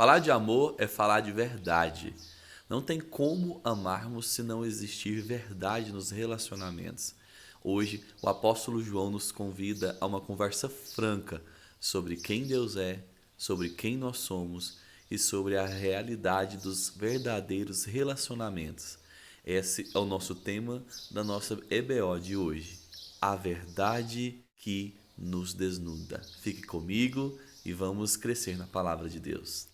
Falar de amor é falar de verdade. Não tem como amarmos se não existir verdade nos relacionamentos. Hoje, o apóstolo João nos convida a uma conversa franca sobre quem Deus é, sobre quem nós somos e sobre a realidade dos verdadeiros relacionamentos. Esse é o nosso tema da nossa EBO de hoje. A verdade que nos desnuda. Fique comigo e vamos crescer na palavra de Deus.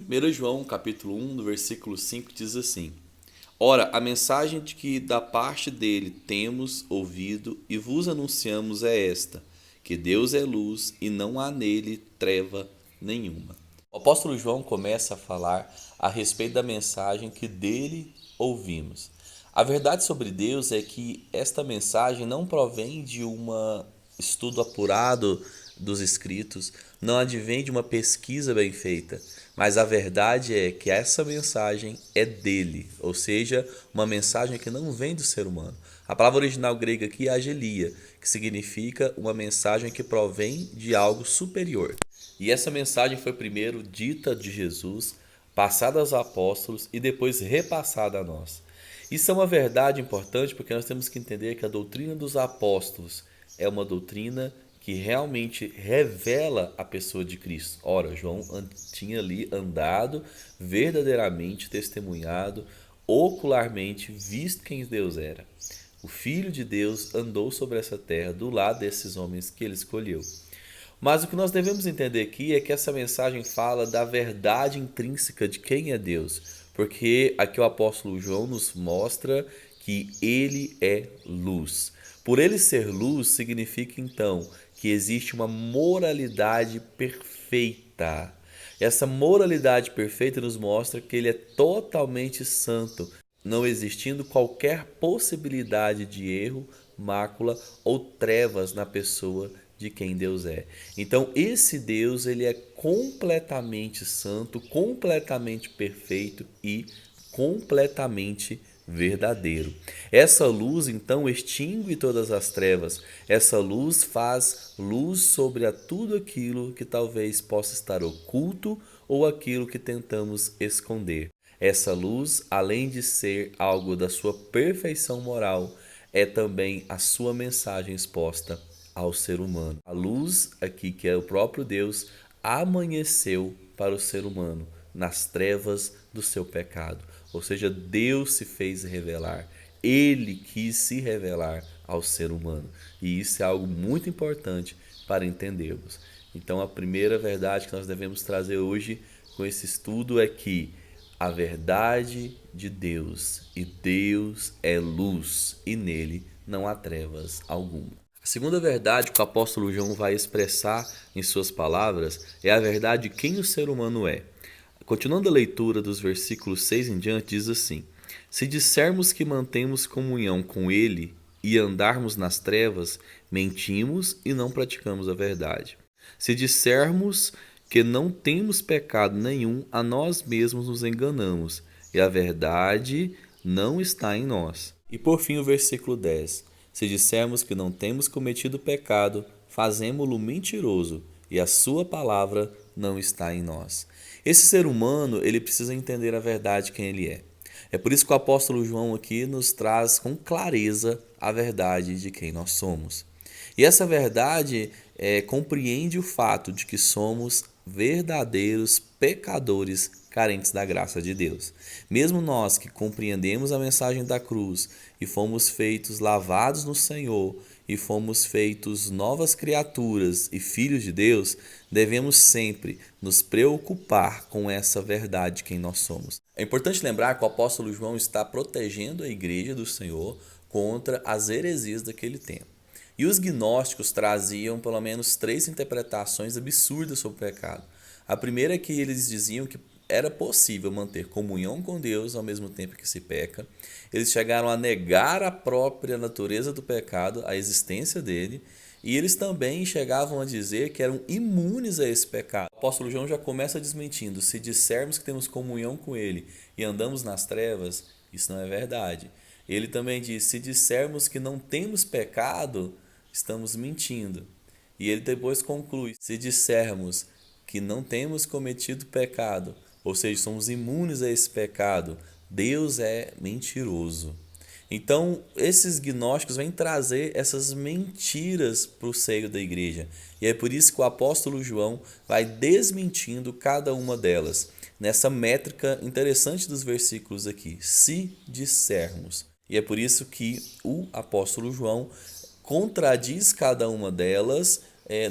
1 João capítulo 1, do versículo 5 diz assim: Ora, a mensagem de que da parte dele temos ouvido e vos anunciamos é esta, que Deus é luz e não há nele treva nenhuma. O apóstolo João começa a falar a respeito da mensagem que dele ouvimos. A verdade sobre Deus é que esta mensagem não provém de um estudo apurado dos escritos, não advém de uma pesquisa bem feita, mas a verdade é que essa mensagem é dele, ou seja, uma mensagem que não vem do ser humano. A palavra original grega aqui é agelia, que significa uma mensagem que provém de algo superior. E essa mensagem foi primeiro dita de Jesus, passada aos apóstolos e depois repassada a nós. Isso é uma verdade importante porque nós temos que entender que a doutrina dos apóstolos é uma doutrina que realmente revela a pessoa de Cristo. Ora, João tinha ali andado, verdadeiramente testemunhado, ocularmente visto quem Deus era. O Filho de Deus andou sobre essa terra do lado desses homens que ele escolheu. Mas o que nós devemos entender aqui é que essa mensagem fala da verdade intrínseca de quem é Deus, porque aqui o apóstolo João nos mostra que ele é luz. Por ele ser luz, significa então que existe uma moralidade perfeita. Essa moralidade perfeita nos mostra que ele é totalmente santo, não existindo qualquer possibilidade de erro, mácula ou trevas na pessoa de quem Deus é. Então, esse Deus, ele é completamente santo, completamente perfeito e completamente verdadeiro. Essa luz, então, extingue todas as trevas. Essa luz faz luz sobre tudo aquilo que talvez possa estar oculto ou aquilo que tentamos esconder. Essa luz, além de ser algo da sua perfeição moral, é também a sua mensagem exposta ao ser humano. A luz aqui, que é o próprio Deus, amanheceu para o ser humano nas trevas do seu pecado. Ou seja, Deus se fez revelar. Ele quis se revelar ao ser humano. E isso é algo muito importante para entendermos. Então, a primeira verdade que nós devemos trazer hoje com esse estudo é que a verdade de Deus, e Deus é luz, e nele não há trevas alguma. A segunda verdade que o apóstolo João vai expressar em suas palavras é a verdade de quem o ser humano é. Continuando a leitura dos versículos 6 em diante, diz assim: Se dissermos que mantemos comunhão com ele e andarmos nas trevas, mentimos e não praticamos a verdade. Se dissermos que não temos pecado nenhum, a nós mesmos nos enganamos, e a verdade não está em nós. E por fim o versículo 10. Se dissermos que não temos cometido pecado, fazemo-lo mentiroso, e a sua palavra não está em nós. Esse ser humano, ele precisa entender a verdade quem ele é. É por isso que o apóstolo João aqui nos traz com clareza a verdade de quem nós somos. E essa verdade compreende o fato de que somos verdadeiros pecadores carentes da graça de Deus. Mesmo nós que compreendemos a mensagem da cruz e fomos feitos lavados no Senhor e fomos feitos novas criaturas e filhos de Deus, devemos sempre nos preocupar com essa verdade de quem nós somos. É importante lembrar que o apóstolo João está protegendo a igreja do Senhor contra as heresias daquele tempo. E os gnósticos traziam pelo menos 3 interpretações absurdas sobre o pecado. A primeira é que eles diziam que era possível manter comunhão com Deus ao mesmo tempo que se peca. Eles chegaram a negar a própria natureza do pecado, a existência dele, e eles também chegavam a dizer que eram imunes a esse pecado. O apóstolo João já começa desmentindo: se dissermos que temos comunhão com ele e andamos nas trevas, isso não é verdade. Ele também diz: se dissermos que não temos pecado, estamos mentindo. E ele depois conclui: se dissermos que não temos cometido pecado, ou seja, somos imunes a esse pecado, Deus é mentiroso. Então, esses gnósticos vêm trazer essas mentiras para o seio da igreja. E é por isso que o apóstolo João vai desmentindo cada uma delas, nessa métrica interessante dos versículos aqui: se dissermos. E é por isso que o apóstolo João contradiz cada uma delas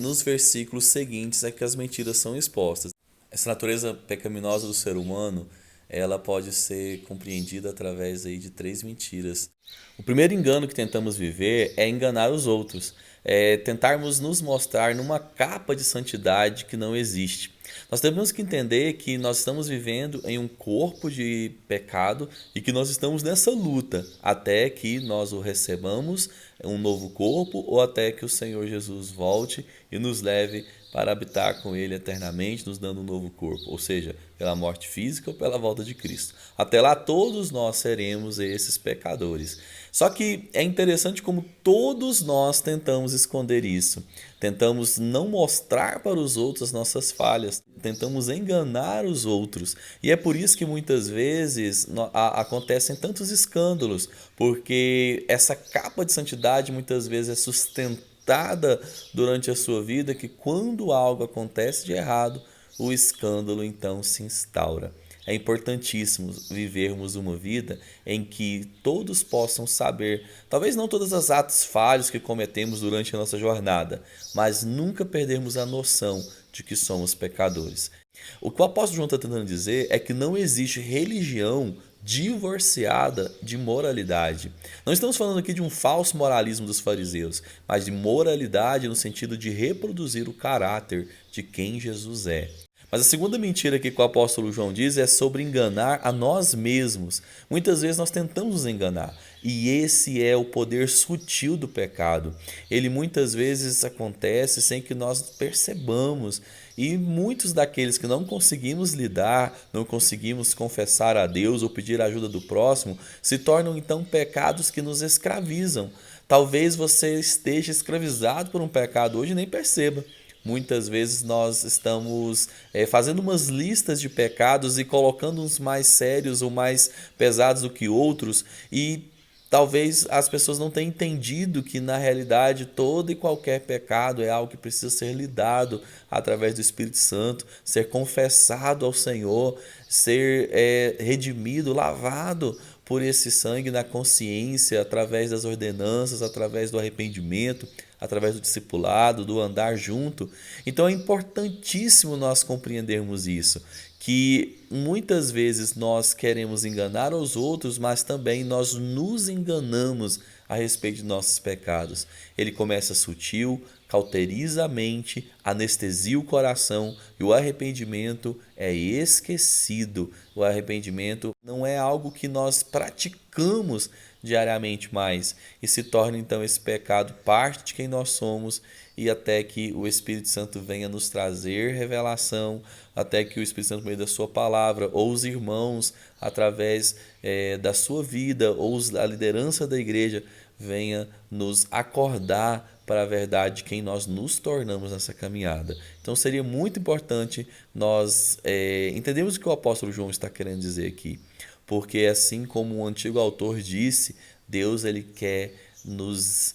nos versículos seguintes a que as mentiras são expostas. Essa natureza pecaminosa do ser humano, ela pode ser compreendida através aí de três mentiras. O primeiro engano que tentamos viver é enganar os outros, é tentarmos nos mostrar numa capa de santidade que não existe. Nós temos que entender que nós estamos vivendo em um corpo de pecado e que nós estamos nessa luta até que nós o recebamos, um novo corpo, ou até que o Senhor Jesus volte e nos leve para habitar com Ele eternamente, nos dando um novo corpo, ou seja, pela morte física ou pela volta de Cristo. Até lá todos nós seremos esses pecadores. Só que é interessante como todos nós tentamos esconder isso. Tentamos não mostrar para os outros as nossas falhas, tentamos enganar os outros. E é por isso que muitas vezes acontecem tantos escândalos, porque essa capa de santidade muitas vezes é sustentada durante a sua vida, que quando algo acontece de errado, o escândalo então se instaura. É importantíssimo vivermos uma vida em que todos possam saber, talvez não todos os atos falhos que cometemos durante a nossa jornada, mas nunca perdermos a noção de que somos pecadores. O que o apóstolo João está tentando dizer é que não existe religião divorciada de moralidade. Não estamos falando aqui de um falso moralismo dos fariseus, mas de moralidade no sentido de reproduzir o caráter de quem Jesus é. Mas a segunda mentira que o apóstolo João diz é sobre enganar a nós mesmos. Muitas vezes nós tentamos nos enganar, e esse é o poder sutil do pecado. Ele muitas vezes acontece sem que nós percebamos, e muitos daqueles que não conseguimos lidar, não conseguimos confessar a Deus ou pedir a ajuda do próximo, se tornam então pecados que nos escravizam. Talvez você esteja escravizado por um pecado hoje e nem perceba. Muitas vezes nós estamos fazendo umas listas de pecados e colocando uns mais sérios ou mais pesados do que outros, e talvez as pessoas não tenham entendido que na realidade todo e qualquer pecado é algo que precisa ser lidado através do Espírito Santo, ser confessado ao Senhor, ser redimido, lavado por esse sangue na consciência, através das ordenanças, através do arrependimento, através do discipulado, do andar junto. Então é importantíssimo nós compreendermos isso, que muitas vezes nós queremos enganar os outros, mas também nós nos enganamos a respeito de nossos pecados. Ele começa sutil, cauteriza a mente, anestesia o coração, e o arrependimento é esquecido. O arrependimento não é algo que nós praticamos diariamente mais, e se torna então esse pecado parte de quem nós somos, e até que o Espírito Santo venha nos trazer revelação, até que o Espírito Santo, por meio da sua palavra, ou os irmãos, através da sua vida, ou a liderança da igreja, venha nos acordar para a verdade de quem nós nos tornamos nessa caminhada. Então seria muito importante nós entendermos o que o apóstolo João está querendo dizer aqui, porque assim como o antigo autor disse, Deus ele quer nos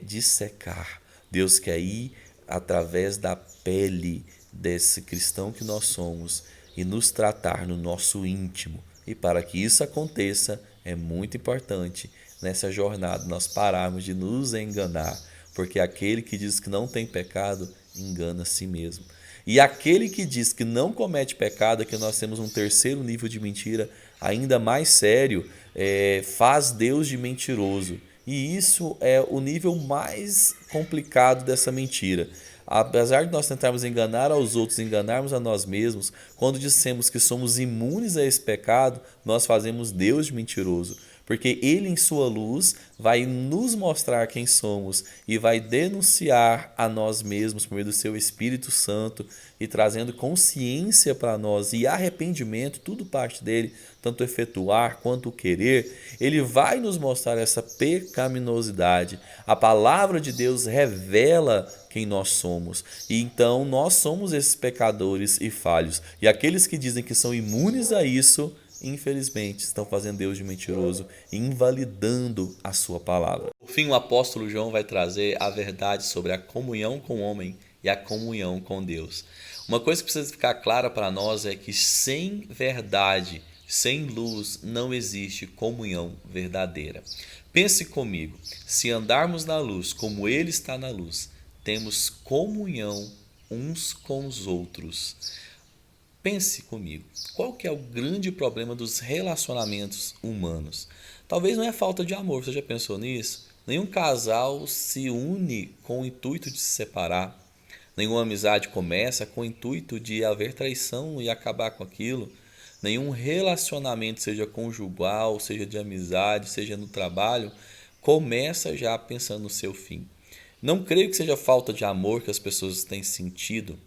dissecar. Deus quer ir através da pele desse cristão que nós somos e nos tratar no nosso íntimo. E para que isso aconteça, é muito importante nessa jornada nós pararmos de nos enganar, porque aquele que diz que não tem pecado, engana a si mesmo. E aquele que diz que não comete pecado, é que nós temos um terceiro nível de mentira ainda mais sério, faz Deus de mentiroso. E isso é o nível mais complicado dessa mentira. Apesar de nós tentarmos enganar aos outros, enganarmos a nós mesmos, quando dissemos que somos imunes a esse pecado, nós fazemos Deus de mentiroso. porque Ele, em sua luz, vai nos mostrar quem somos e vai denunciar a nós mesmos por meio do seu Espírito Santo e trazendo consciência para nós e arrependimento, tudo parte dele, tanto o efetuar quanto o querer. Ele vai nos mostrar essa pecaminosidade. A palavra de Deus revela quem nós somos. E então nós somos esses pecadores e falhos. E aqueles que dizem que são imunes a isso, infelizmente, estão fazendo Deus de mentiroso e invalidando a sua palavra. Por fim, o apóstolo João vai trazer a verdade sobre a comunhão com o homem e a comunhão com Deus. Uma coisa que precisa ficar clara para nós é que sem verdade, sem luz, não existe comunhão verdadeira. Pense comigo, se andarmos na luz como Ele está na luz, temos comunhão uns com os outros. Pense comigo, qual que é o grande problema dos relacionamentos humanos? Talvez não é falta de amor, você já pensou nisso? Nenhum casal se une com o intuito de se separar. Nenhuma amizade começa com o intuito de haver traição e acabar com aquilo. Nenhum relacionamento, seja conjugal, seja de amizade, seja no trabalho, começa já pensando no seu fim. Não creio que seja falta de amor que as pessoas têm sentido,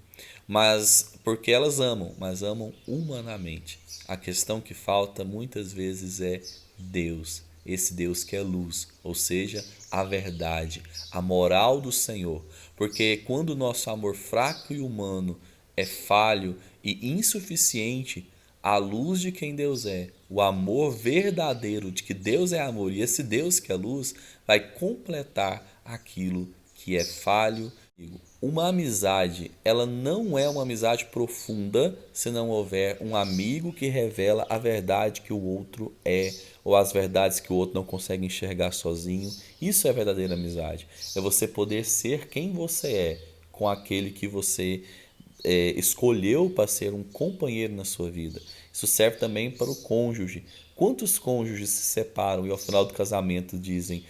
mas porque elas amam, mas amam humanamente. A questão que falta muitas vezes é Deus, esse Deus que é luz, ou seja, a verdade, a moral do Senhor. Porque quando o nosso amor fraco e humano é falho e insuficiente, a luz de quem Deus é, o amor verdadeiro de que Deus é amor e esse Deus que é luz, vai completar aquilo que é falho. Uma amizade, ela não é uma amizade profunda se não houver um amigo que revela a verdade que o outro é, ou as verdades que o outro não consegue enxergar sozinho. Isso é verdadeira amizade. É você poder ser quem você é com aquele que você escolheu para ser um companheiro na sua vida. Isso serve também para o cônjuge. Quantos cônjuges se separam e ao final do casamento dizem: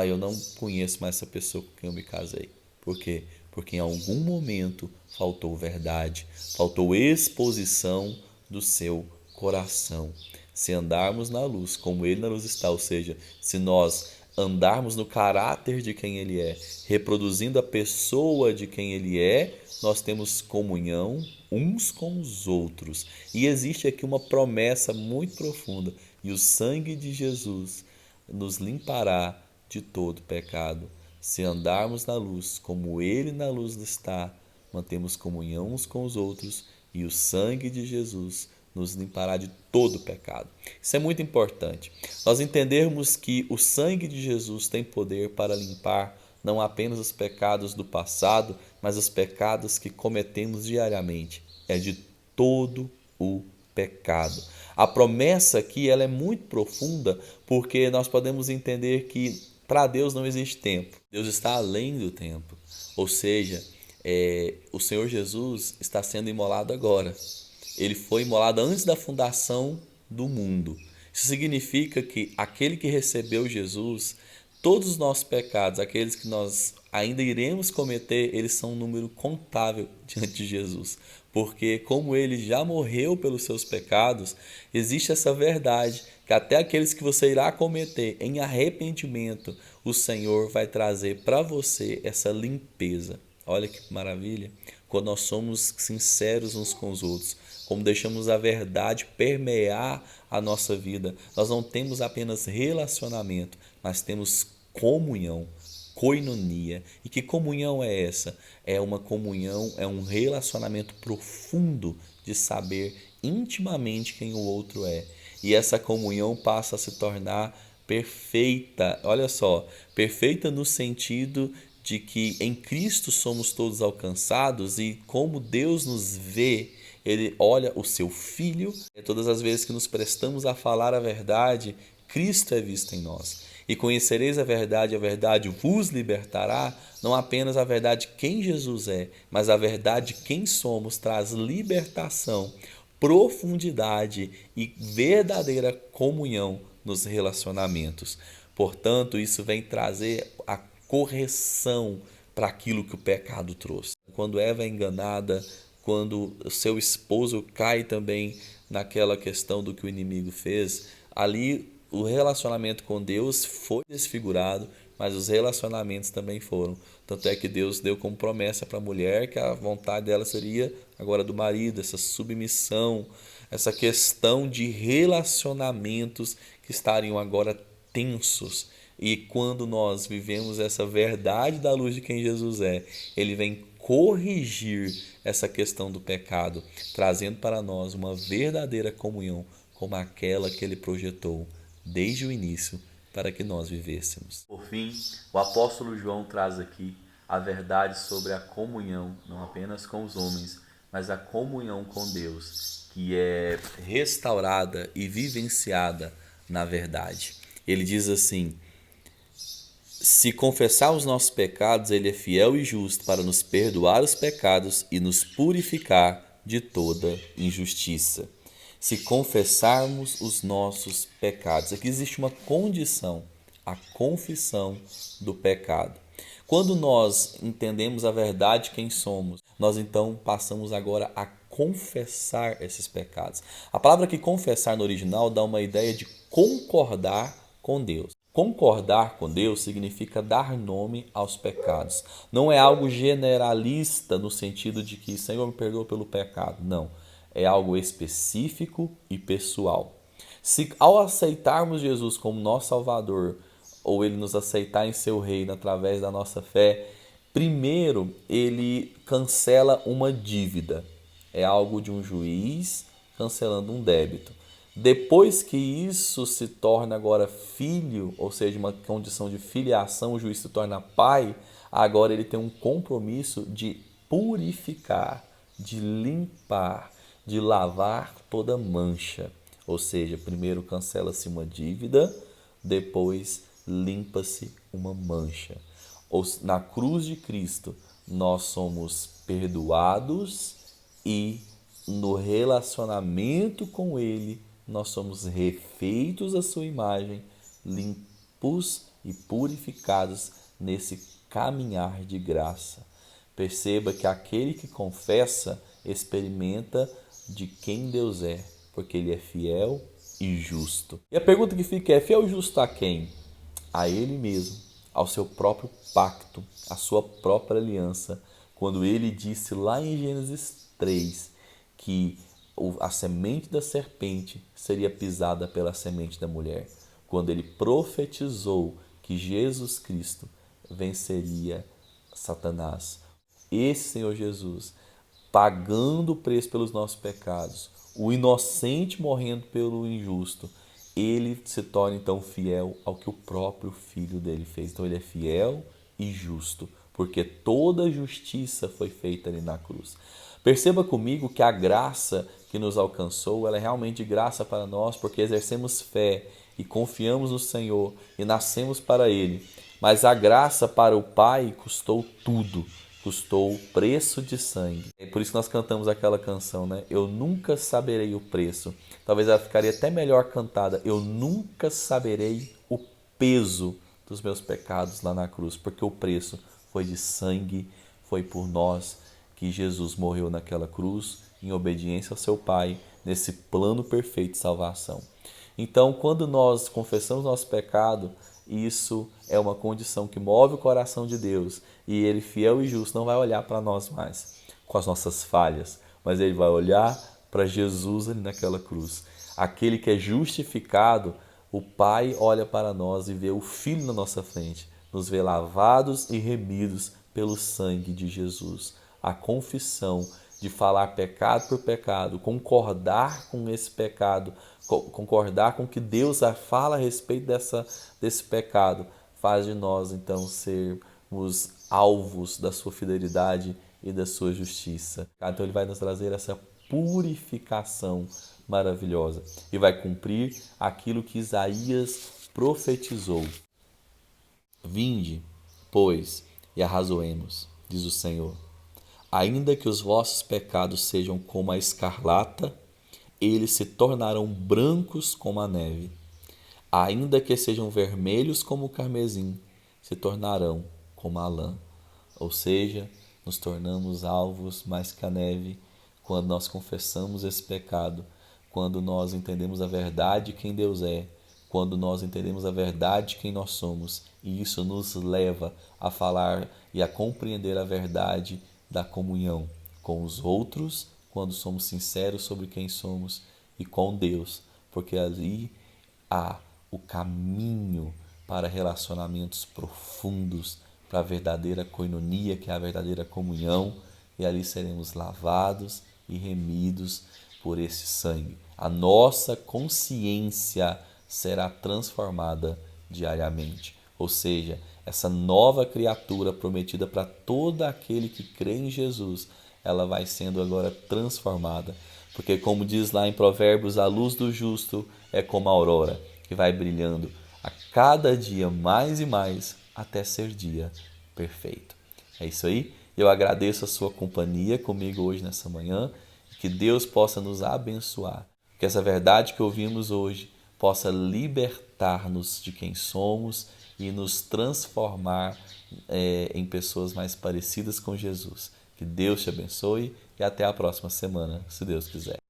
eu não conheço mais essa pessoa com quem eu me casei? Por quê? Porque em algum momento faltou verdade, faltou exposição do seu coração. Se andarmos na luz, como Ele na luz está, ou seja, se nós andarmos no caráter de quem Ele é, reproduzindo a pessoa de quem Ele é, nós temos comunhão uns com os outros. E existe aqui uma promessa muito profunda: e o sangue de Jesus nos limpará de todo pecado. Se andarmos na luz, como Ele na luz está, mantemos comunhão uns com os outros, e o sangue de Jesus nos limpará de todo pecado. Isso é muito importante. Nós entendermos que o sangue de Jesus tem poder para limpar não apenas os pecados do passado, mas os pecados que cometemos diariamente. É de todo o pecado. A promessa aqui ela é muito profunda, porque nós podemos entender que para Deus não existe tempo. Deus está além do tempo. Ou seja, o Senhor Jesus está sendo imolado agora. Ele foi imolado antes da fundação do mundo. Isso significa que aquele que recebeu Jesus, todos os nossos pecados, aqueles que nós ainda iremos cometer, eles são um número contável diante de Jesus. Porque como Ele já morreu pelos seus pecados, existe essa verdade, que até aqueles que você irá cometer em arrependimento, o Senhor vai trazer para você essa limpeza. Olha que maravilha, quando nós somos sinceros uns com os outros, como deixamos a verdade permear a nossa vida, nós não temos apenas relacionamento, mas temos comunhão, koinonia. E que comunhão é essa? É uma comunhão, é um relacionamento profundo de saber intimamente quem o outro é. E essa comunhão passa a se tornar perfeita. Olha só, perfeita no sentido de que em Cristo somos todos alcançados, e como Deus nos vê, Ele olha o seu Filho. Todas as vezes que nos prestamos a falar a verdade, Cristo é visto em nós. E conhecereis a verdade vos libertará. Não apenas a verdade quem Jesus é, mas a verdade quem somos traz libertação, profundidade e verdadeira comunhão nos relacionamentos. Portanto, isso vem trazer a correção para aquilo que o pecado trouxe. Quando Eva é enganada, quando seu esposo cai também naquela questão do que o inimigo fez, ali o relacionamento com Deus foi desfigurado, mas os relacionamentos também foram. Tanto é que Deus deu como promessa para a mulher que a vontade dela seria agora do marido, essa submissão, essa questão de relacionamentos que estariam agora tensos. E quando nós vivemos essa verdade da luz de quem Jesus é, ele vem corrigir essa questão do pecado, trazendo para nós uma verdadeira comunhão como aquela que ele projetou desde o início para que nós vivêssemos. Por fim, o apóstolo João traz aqui a verdade sobre a comunhão, não apenas com os homens, mas a comunhão com Deus, que é restaurada e vivenciada na verdade. Ele diz assim: se confessar os nossos pecados, ele é fiel e justo para nos perdoar os pecados e nos purificar de toda injustiça. Se confessarmos os nossos pecados. Aqui existe uma condição, a confissão do pecado. Quando nós entendemos a verdade de quem somos, nós então passamos agora a confessar esses pecados. A palavra que confessar no original dá uma ideia de concordar com Deus. Concordar com Deus significa dar nome aos pecados. Não é algo generalista no sentido de que Senhor me perdoa pelo pecado. Não. É algo específico e pessoal. Se ao aceitarmos Jesus como nosso Salvador, ou ele nos aceitar em seu reino através da nossa fé, primeiro ele cancela uma dívida. É algo de um juiz cancelando um débito. Depois que isso se torna agora filho, ou seja, uma condição de filiação, o juiz se torna pai, agora ele tem um compromisso de purificar, de limpar, de lavar toda mancha. Ou seja, primeiro cancela-se uma dívida, depois limpa-se uma mancha. Na cruz de Cristo, nós somos perdoados e no relacionamento com Ele, nós somos refeitos à sua imagem, limpos e purificados nesse caminhar de graça. Perceba que aquele que confessa experimenta de quem Deus é, porque Ele é fiel e justo. E a pergunta que fica é: fiel e justo a quem? A Ele mesmo, ao seu próprio pacto, à sua própria aliança, quando Ele disse lá em Gênesis 3 que a semente da serpente seria pisada pela semente da mulher, quando Ele profetizou que Jesus Cristo venceria Satanás. Esse Senhor Jesus, pagando o preço pelos nossos pecados, o inocente morrendo pelo injusto, ele se torna então fiel ao que o próprio Filho dele fez. Então ele é fiel e justo, porque toda justiça foi feita ali na cruz. Perceba comigo que a graça que nos alcançou, ela é realmente graça para nós, porque exercemos fé e confiamos no Senhor e nascemos para Ele. Mas a graça para o Pai custou tudo, custou o preço de sangue. É por isso que nós cantamos aquela canção, né? Eu nunca saberei o preço. Talvez ela ficaria até melhor cantada. Eu nunca saberei o peso dos meus pecados lá na cruz, porque o preço foi de sangue, foi por nós que Jesus morreu naquela cruz, em obediência ao seu Pai, nesse plano perfeito de salvação. Então, quando nós confessamos nosso pecado, isso é uma condição que move o coração de Deus, e Ele, fiel e justo, não vai olhar para nós mais com as nossas falhas, mas Ele vai olhar para Jesus ali naquela cruz. Aquele que é justificado, o Pai olha para nós e vê o Filho na nossa frente, nos vê lavados e remidos pelo sangue de Jesus. A confissão de falar pecado por pecado, concordar com esse pecado, concordar com o que Deus fala a respeito desse pecado, faz de nós então sermos alvos da sua fidelidade e da sua justiça. Então ele vai nos trazer essa purificação maravilhosa e vai cumprir aquilo que Isaías profetizou. Vinde, pois, e arrazoemos, diz o Senhor. Ainda que os vossos pecados sejam como a escarlata, eles se tornarão brancos como a neve. Ainda que sejam vermelhos como o carmesim, se tornarão como a lã. Ou seja, nos tornamos alvos mais que a neve quando nós confessamos esse pecado, quando nós entendemos a verdade de quem Deus é, quando nós entendemos a verdade de quem nós somos, e isso nos leva a falar e a compreender a verdade da comunhão com os outros, quando somos sinceros sobre quem somos, e com Deus, porque ali há o caminho para relacionamentos profundos, para a verdadeira coinonia, que é a verdadeira comunhão, e ali seremos lavados e remidos por esse sangue. A nossa consciência será transformada diariamente. Ou seja, essa nova criatura prometida para todo aquele que crê em Jesus, ela vai sendo agora transformada. Porque, como diz lá em Provérbios, a luz do justo é como a aurora, que vai brilhando a cada dia mais e mais até ser dia perfeito. É isso aí. Eu agradeço a sua companhia comigo hoje nessa manhã. Que Deus possa nos abençoar. Que essa verdade que ouvimos hoje possa libertar-nos de quem somos e nos transformar em pessoas mais parecidas com Jesus. Que Deus te abençoe e até a próxima semana, se Deus quiser.